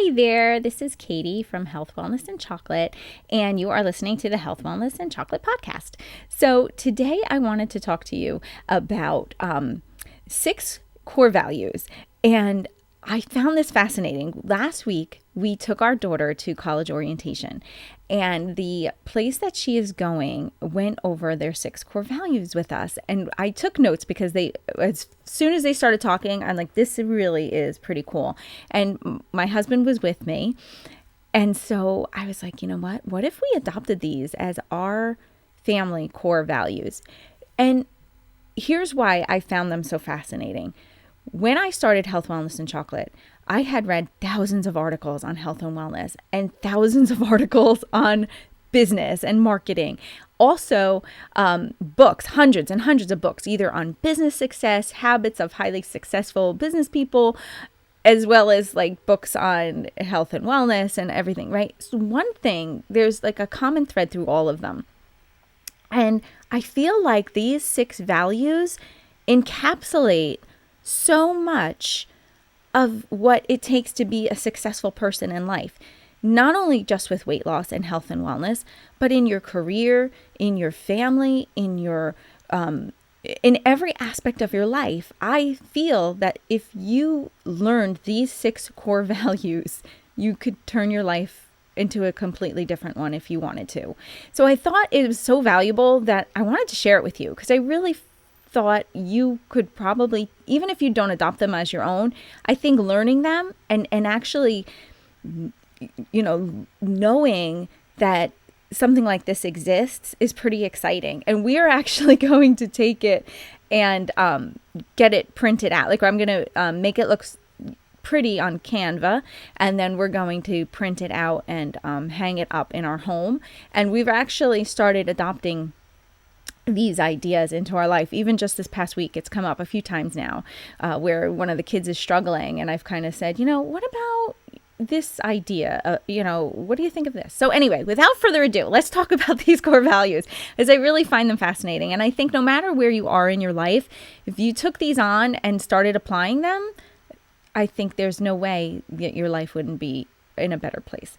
Hey there, this is Katie from Health, Wellness, and Chocolate, and you are listening to the Health, Wellness, and Chocolate podcast. So today I wanted to talk to you about 6 core values, and I found this fascinating. Last week, we took our daughter to college orientation, and the place that she is going went over their 6 core values with us. And I took notes because as soon as they started talking, I'm like, this really is pretty cool. And my husband was with me. And so I was like, you know what? What if we adopted these as our family core values? And here's why I found them so fascinating. When I started Health, Wellness, and Chocolate, I had read thousands of articles on health and wellness and thousands of articles on business and marketing. Also, books, hundreds and hundreds of books, either on business success, habits of highly successful business people, as well as like books on health and wellness and everything, right? So one thing, there's like a common thread through all of them. And I feel like these 6 values encapsulate so much of what it takes to be a successful person in life, not only just with weight loss and health and wellness, but in your career, in your family, in every aspect of your life. I feel that if you learned these 6 core values, you could turn your life into a completely different one if you wanted to. So I thought it was so valuable that I wanted to share it with you because I really thought you could probably, even if you don't adopt them as your own, I think learning them and actually, knowing that something like this exists is pretty exciting. And we are actually going to take it and get it printed out. Like I'm going to make it look pretty on Canva, and then we're going to print it out and hang it up in our home. And we've actually started adopting these ideas into our life. Even just this past week, it's come up a few times now where one of the kids is struggling, and I've kind of said, what about this idea? What do you think of this? So anyway, without further ado, let's talk about these core values, as I really find them fascinating. And I think no matter where you are in your life, if you took these on and started applying them, I think there's no way that your life wouldn't be in a better place.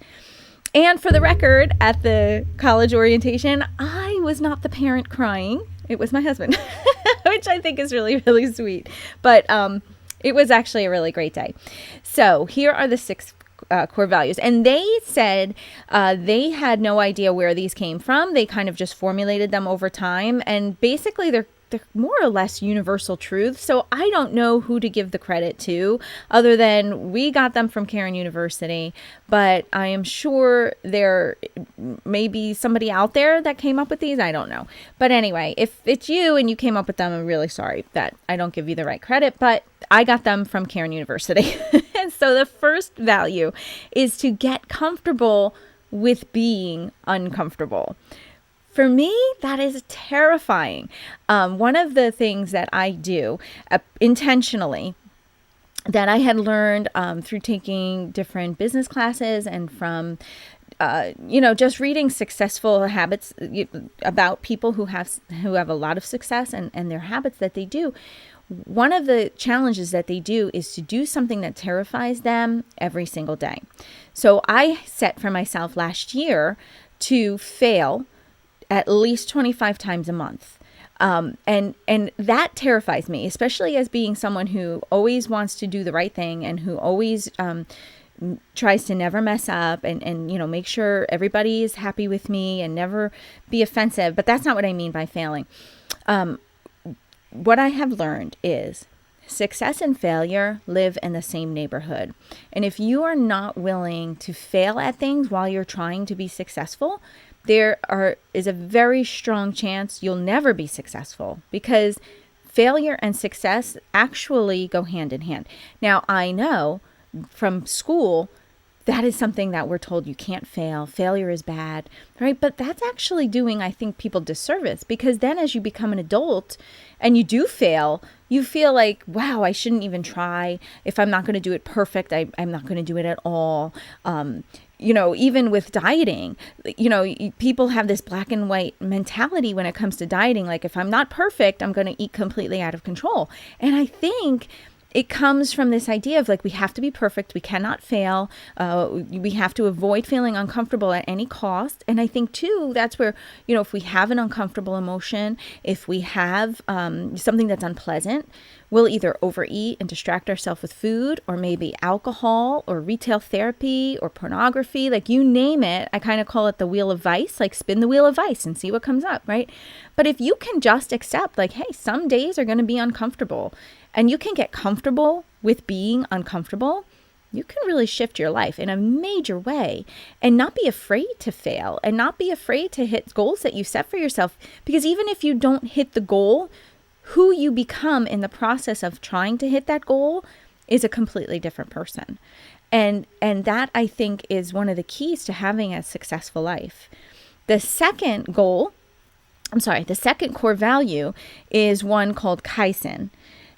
And for the record, at the college orientation, I was not the parent crying. It was my husband, which I think is really, really sweet. But it was actually a really great day. So here are the 6 core values. And they said they had no idea where these came from. They kind of just formulated them over time. And basically, they're more or less universal truths. So I don't know who to give the credit to other than we got them from Cairn University, but I am sure there may be somebody out there that came up with these. I don't know. But anyway, if it's you and you came up with them, I'm really sorry that I don't give you the right credit, but I got them from Cairn University. And so the first value is to get comfortable with being uncomfortable. For me, that is terrifying. One of the things that I do intentionally that I had learned through taking different business classes and from, just reading successful habits about people who have a lot of success and their habits that they do. One of the challenges that they do is to do something that terrifies them every single day. So I set for myself last year to fail at least 25 times a month. And that terrifies me, especially as being someone who always wants to do the right thing and who always tries to never mess up and make sure everybody is happy with me and never be offensive. But that's not what I mean by failing. What I have learned is success and failure live in the same neighborhood. And if you are not willing to fail at things while you're trying to be successful, there is a very strong chance you'll never be successful, because failure and success actually go hand in hand. Now, I know from school that is something that we're told you can't fail. Failure is bad, right? But that's actually doing, I think, people disservice, because then as you become an adult and you do fail, you feel like, wow, I shouldn't even try. If I'm not going to do it perfect, I'm not going to do it at all. Even with dieting, people have this black and white mentality when it comes to dieting. Like, if I'm not perfect, I'm going to eat completely out of control. And I think it comes from this idea of like, we have to be perfect. We cannot fail. We have to avoid feeling uncomfortable at any cost. And I think too, that's where, if we have an uncomfortable emotion, if we have something that's unpleasant, we'll either overeat and distract ourselves with food, or maybe alcohol, or retail therapy, or pornography, like you name it. I kind of call it the wheel of vice, like spin the wheel of vice and see what comes up, right? But if you can just accept like, hey, some days are going to be uncomfortable, and you can get comfortable with being uncomfortable, you can really shift your life in a major way and not be afraid to fail and not be afraid to hit goals that you set for yourself. Because even if you don't hit the goal, who you become in the process of trying to hit that goal is a completely different person. And that, I think, is one of the keys to having a successful life. The second core value is one called Kaizen.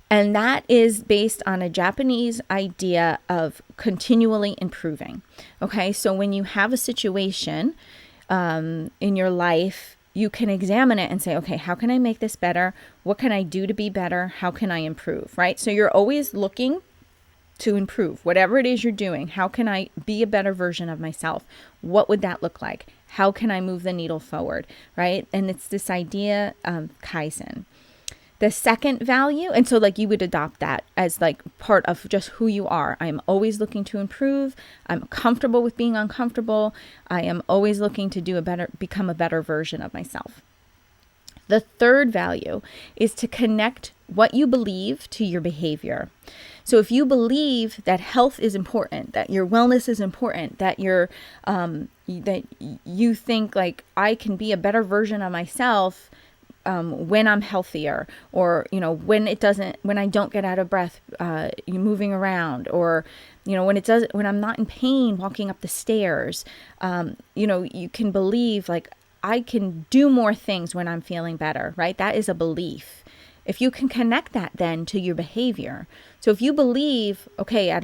And that is based on a Japanese idea of continually improving. Okay, so when you have a situation in your life, you can examine it and say, okay, how can I make this better? What can I do to be better? How can I improve, right? So you're always looking to improve whatever it is you're doing. How can I be a better version of myself? What would that look like? How can I move the needle forward, right? And it's this idea of Kaizen. The second value, and so like you would adopt that as like part of just who you are. I'm always looking to improve. I'm comfortable with being uncomfortable. I am always looking to become a better version of myself. The third value is to connect what you believe to your behavior. So if you believe that health is important, that your wellness is important, that that you think like, I can be a better version of myself when I'm healthier, or, when I don't get out of breath, moving around, or, when I'm not in pain, walking up the stairs, you can believe like, I can do more things when I'm feeling better, right? That is a belief. If you can connect that then to your behavior. So if you believe, okay,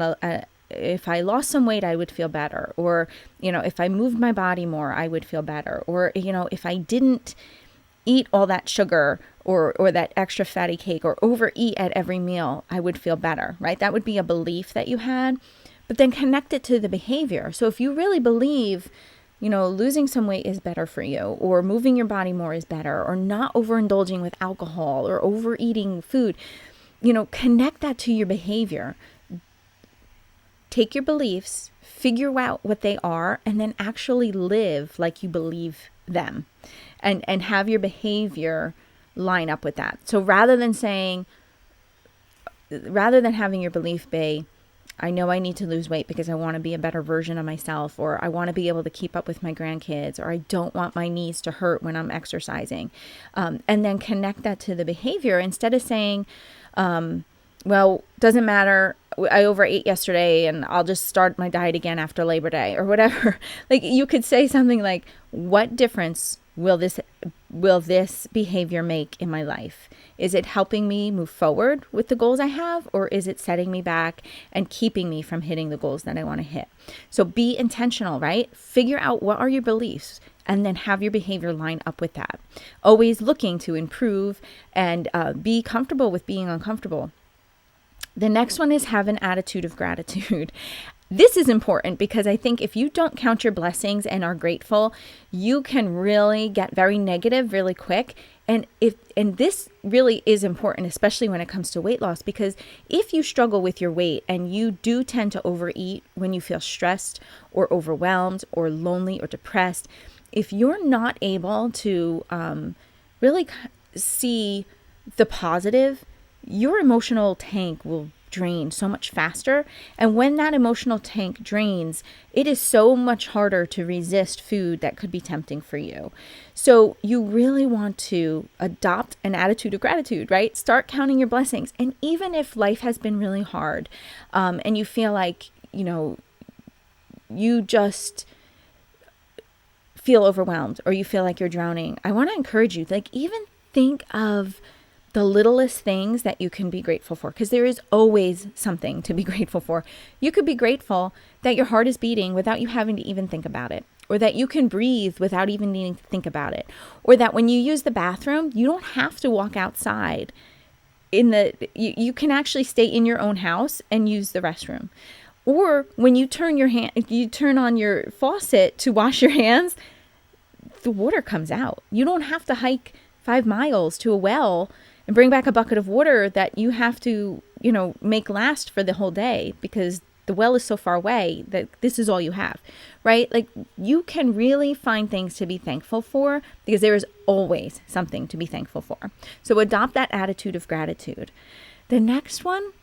if I lost some weight, I would feel better, or, if I moved my body more, I would feel better, or, if I didn't eat all that sugar or that extra fatty cake, or overeat at every meal, I would feel better, right? That would be a belief that you had, but then connect it to the behavior. So if you really believe, losing some weight is better for you, or moving your body more is better, or not overindulging with alcohol or overeating food, connect that to your behavior. Take your beliefs, figure out what they are, and then actually live like you believe them. And have your behavior line up with that. So rather than having your belief be, I know I need to lose weight because I want to be a better version of myself, or I want to be able to keep up with my grandkids, or I don't want my knees to hurt when I'm exercising, and then connect that to the behavior instead of saying, well, doesn't matter, I overate yesterday and I'll just start my diet again after Labor Day, or whatever. Like, you could say something like, what difference will this behavior make in my life? Is it helping me move forward with the goals I have, or is it setting me back and keeping me from hitting the goals that I want to hit? So be intentional, right? Figure out what are your beliefs, and then have your behavior line up with that. Always looking to improve and be comfortable with being uncomfortable. The next one is have an attitude of gratitude. This is important because I think if you don't count your blessings and are grateful, you can really get very negative really quick. And this really is important, especially when it comes to weight loss, because if you struggle with your weight and you do tend to overeat when you feel stressed or overwhelmed or lonely or depressed, if you're not able to really see the positive, your emotional tank will drain so much faster. And when that emotional tank drains, it is so much harder to resist food that could be tempting for you. So you really want to adopt an attitude of gratitude, right? Start counting your blessings. And even if life has been really hard, and you feel like, you just feel overwhelmed, or you feel like you're drowning, I want to encourage you, like, even think of the littlest things that you can be grateful for, because there is always something to be grateful for. You could be grateful that your heart is beating without you having to even think about it, or that you can breathe without even needing to think about it, or that when you use the bathroom, you don't have to walk outside you can actually stay in your own house and use the restroom. Or when you turn on your faucet to wash your hands, the water comes out. You don't have to hike 5 miles to a well and bring back a bucket of water that you have to, make last for the whole day because the well is so far away that this is all you have, right? Like, you can really find things to be thankful for because there is always something to be thankful for. So adopt that attitude of gratitude. The next one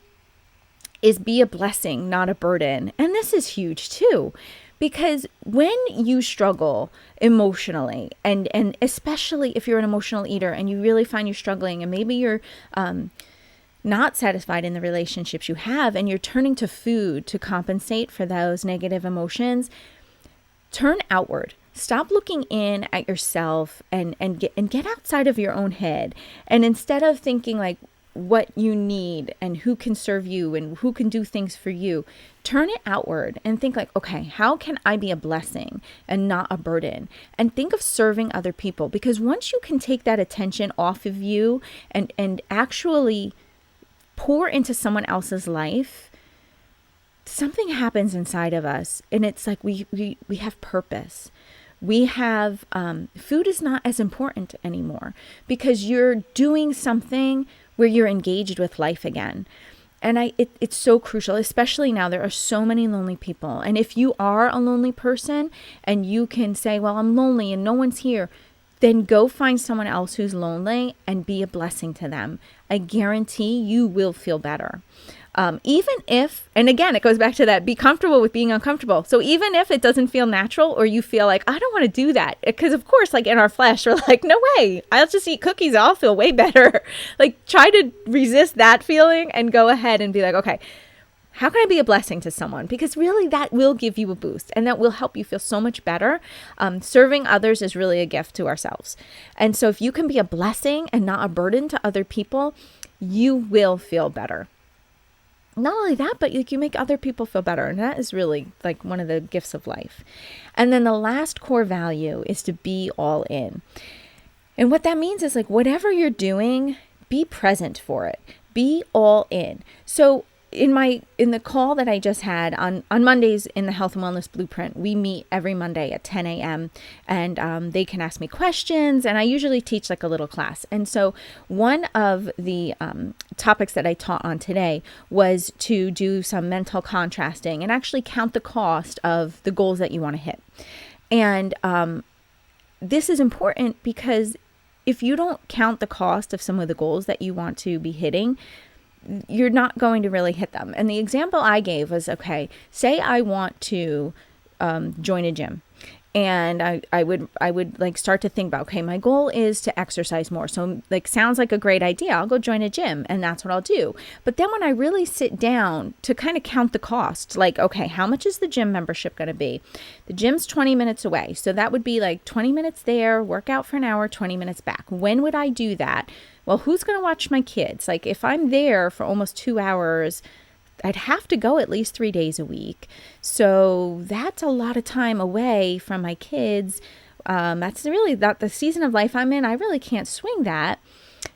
is be a blessing, not a burden. And this is huge too, because when you struggle emotionally, and especially if you're an emotional eater and you really find you're struggling, and maybe you're not satisfied in the relationships you have, and you're turning to food to compensate for those negative emotions, turn outward. Stop looking in at yourself and get outside of your own head. And instead of thinking like what you need and who can serve you and who can do things for you, turn it outward and think like, okay, how can I be a blessing and not a burden? And think of serving other people, because once you can take that attention off of you and actually pour into someone else's life, something happens inside of us, and it's like we have purpose. We have food is not as important anymore because you're doing something where you're engaged with life again. And it's so crucial, especially now. There are so many lonely people. And if you are a lonely person and you can say, well, I'm lonely and no one's here, then go find someone else who's lonely and be a blessing to them. I guarantee you will feel better. Even if, and again, it goes back to that, be comfortable with being uncomfortable. So even if it doesn't feel natural, or you feel like, I don't want to do that, because of course, like in our flesh, we're like, no way, I'll just eat cookies. I'll feel way better. Like, try to resist that feeling and go ahead and be like, okay, how can I be a blessing to someone? Because really that will give you a boost and that will help you feel so much better. Serving others is really a gift to ourselves. And so if you can be a blessing and not a burden to other people, you will feel better. Not only that, but like, you make other people feel better. And that is really like one of the gifts of life. And then the last core value is to be all in. And what that means is like, whatever you're doing, be present for it. Be all in. So in the call that I just had on Mondays in the Health and Wellness Blueprint, we meet every Monday at 10 a.m. and they can ask me questions, and I usually teach like a little class. And so one of the topics that I taught on today was to do some mental contrasting and actually count the cost of the goals that you want to hit. And this is important because if you don't count the cost of some of the goals that you want to be hitting, you're not going to really hit them. And the example I gave was, okay, say I want to join a gym. And I would like start to think about, okay, my goal is to exercise more. So like, sounds like a great idea. I'll go join a gym and that's what I'll do. But then when I really sit down to kind of count the cost, like, okay, how much is the gym membership going to be? The gym's 20 minutes away. So that would be like 20 minutes there, work out for an hour, 20 minutes back. When would I do that? Well, who's going to watch my kids? Like, if I'm there for almost 2 hours, I'd have to go at least 3 days a week. So that's a lot of time away from my kids. That's really not the season of life I'm in. I really can't swing that.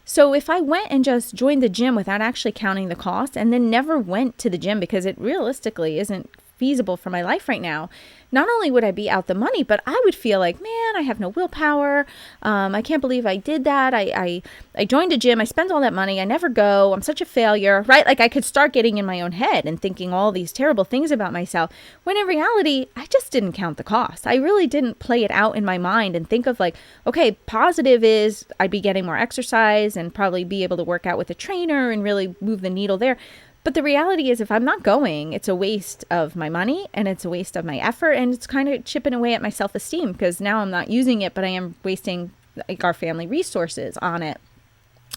So if I went and just joined the gym without actually counting the cost and then never went to the gym because it realistically isn't feasible for my life right now, not only would I be out the money, but I would feel like, man, I have no willpower. I can't believe I did that. I joined a gym. I spent all that money. I never go. I'm such a failure, right? Like, I could start getting in my own head and thinking all these terrible things about myself, when in reality, I just didn't count the cost. I really didn't play it out in my mind and think of like, okay, positive is I'd be getting more exercise and probably be able to work out with a trainer and really move the needle there. But the reality is, if I'm not going, it's a waste of my money and it's a waste of my effort, and it's kind of chipping away at my self-esteem because now I'm not using it, but I am wasting like our family resources on it.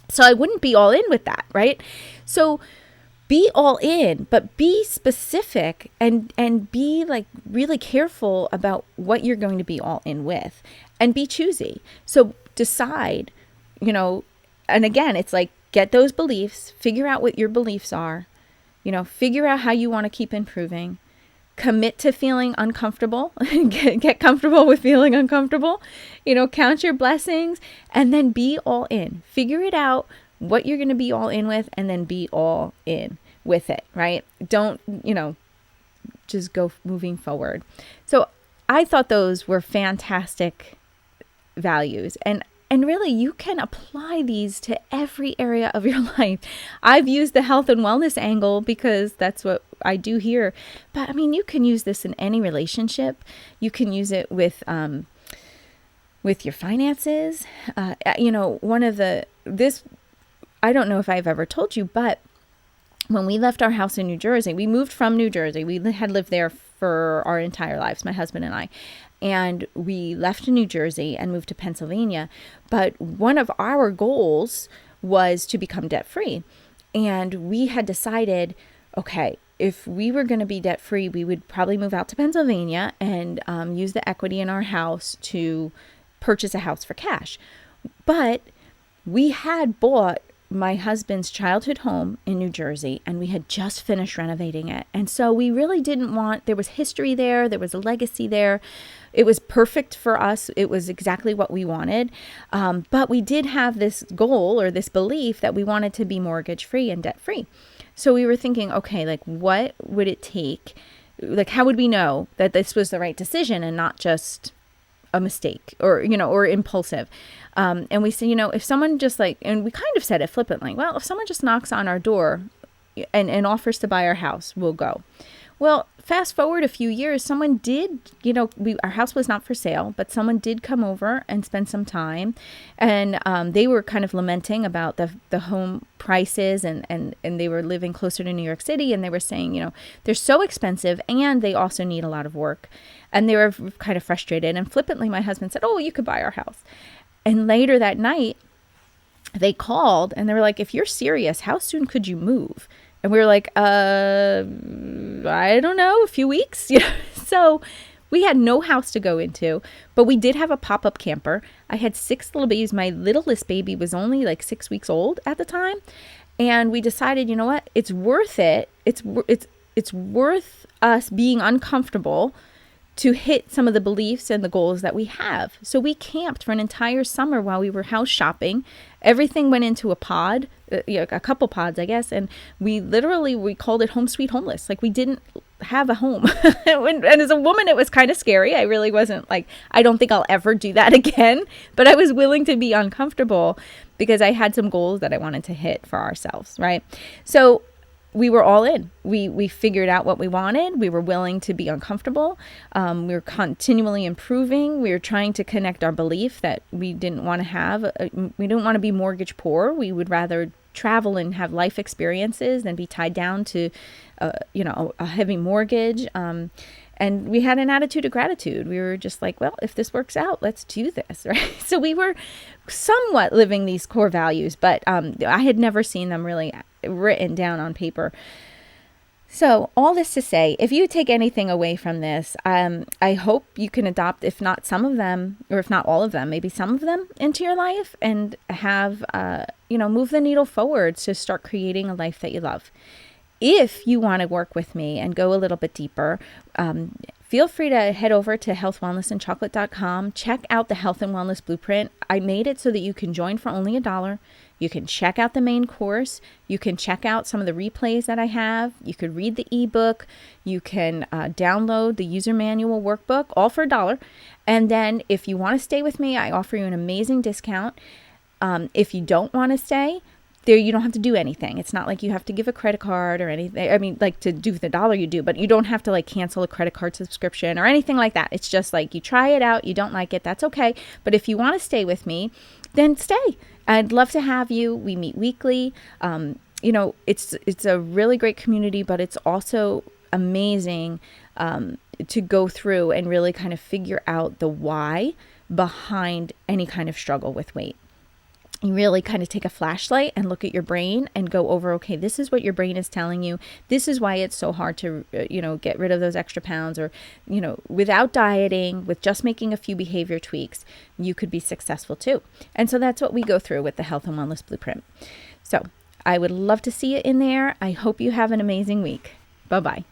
So I wouldn't be all in with that, right? So be all in, but be specific and be like really careful about what you're going to be all in with, and be choosy. So decide, and again, it's like, get those beliefs, figure out what your beliefs are, figure out how you want to keep improving, commit to feeling uncomfortable, get comfortable with feeling uncomfortable, count your blessings, and then be all in. Figure it out, what you're going to be all in with, and then be all in with it, right? Don't, just go moving forward. So I thought those were fantastic values. And really, you can apply these to every area of your life. I've used the health and wellness angle because that's what I do here. But I mean, you can use this in any relationship. You can use it with your finances. I don't know if I've ever told you, but when we left our house in New Jersey, we moved from New Jersey. We had lived there for our entire lives, my husband and I. And we left New Jersey and moved to Pennsylvania. But one of our goals was to become debt-free. And we had decided, okay, if we were going to be debt-free, we would probably move out to Pennsylvania and use the equity in our house to purchase a house for cash. But we had bought my husband's childhood home in New Jersey, and we had just finished renovating it. And so we really didn't want, there was history there, there was a legacy there. It was perfect for us. It was exactly what we wanted. But we did have this goal or this belief that we wanted to be mortgage free and debt free. So we were thinking, okay, like what would it take? Like, how would we know that this was the right decision and not just a mistake or impulsive? And we said, if someone just and we kind of said it flippantly, well, if someone just knocks on our door and offers to buy our house, we'll go. Well, fast forward a few years, someone did, our house was not for sale, but someone did come over and spend some time. And they were kind of lamenting about the home prices and they were living closer to New York City. And they were saying, they're so expensive and they also need a lot of work. And they were kind of frustrated. And flippantly, my husband said, oh, you could buy our house. And later that night, they called and they were like, if you're serious, how soon could you move? And we were like, I don't know, a few weeks. So we had no house to go into, but we did have a pop-up camper. I had 6 little babies. My littlest baby was only 6 weeks old at the time. And we decided, you know what? It's worth it. It's worth us being uncomfortable to hit some of the beliefs and the goals that we have. So we camped for an entire summer while we were house shopping. Everything went into a pod, a couple pods, I guess. And we called it Home Sweet Homeless. We didn't have a home. And as a woman, it was kind of scary. I really wasn't I don't think I'll ever do that again. But I was willing to be uncomfortable because I had some goals that I wanted to hit for ourselves, right? So we were all in. We figured out what we wanted. We were willing to be uncomfortable. We were continually improving. We were trying to connect our belief that we didn't want to be mortgage poor. We would rather travel and have life experiences than be tied down to, a heavy mortgage. And we had an attitude of gratitude. We were just like, well, if this works out, let's do this, right? So we were somewhat living these core values, but I had never seen them really written down on paper. So all this to say, if you take anything away from this, I hope you can adopt, if not some of them, or if not all of them, maybe some of them into your life and have, move the needle forward to start creating a life that you love. If you want to work with me and go a little bit deeper, feel free to head over to healthwellnessandchocolate.com. Check out the Health and Wellness Blueprint. I made it so that you can join for only $1. You can check out the main course. You can check out some of the replays that I have. You could read the ebook. You can download the user manual workbook, all for $1. And then if you want to stay with me, I offer you an amazing discount. If you don't want to stay, there, you don't have to do anything. It's not like you have to give a credit card or anything. I mean, to do the $1 you do, but you don't have to cancel a credit card subscription or anything like that. It's just you try it out. You don't like it. That's okay. But if you want to stay with me, then stay. I'd love to have you. We meet weekly. It's a really great community, but it's also amazing to go through and really kind of figure out the why behind any kind of struggle with weight. You really kind of take a flashlight and look at your brain and go over, okay, this is what your brain is telling you. This is why it's so hard to, get rid of those extra pounds, or, without dieting, with just making a few behavior tweaks, you could be successful too. And so that's what we go through with the Health and Wellness Blueprint. So I would love to see you in there. I hope you have an amazing week. Bye-bye.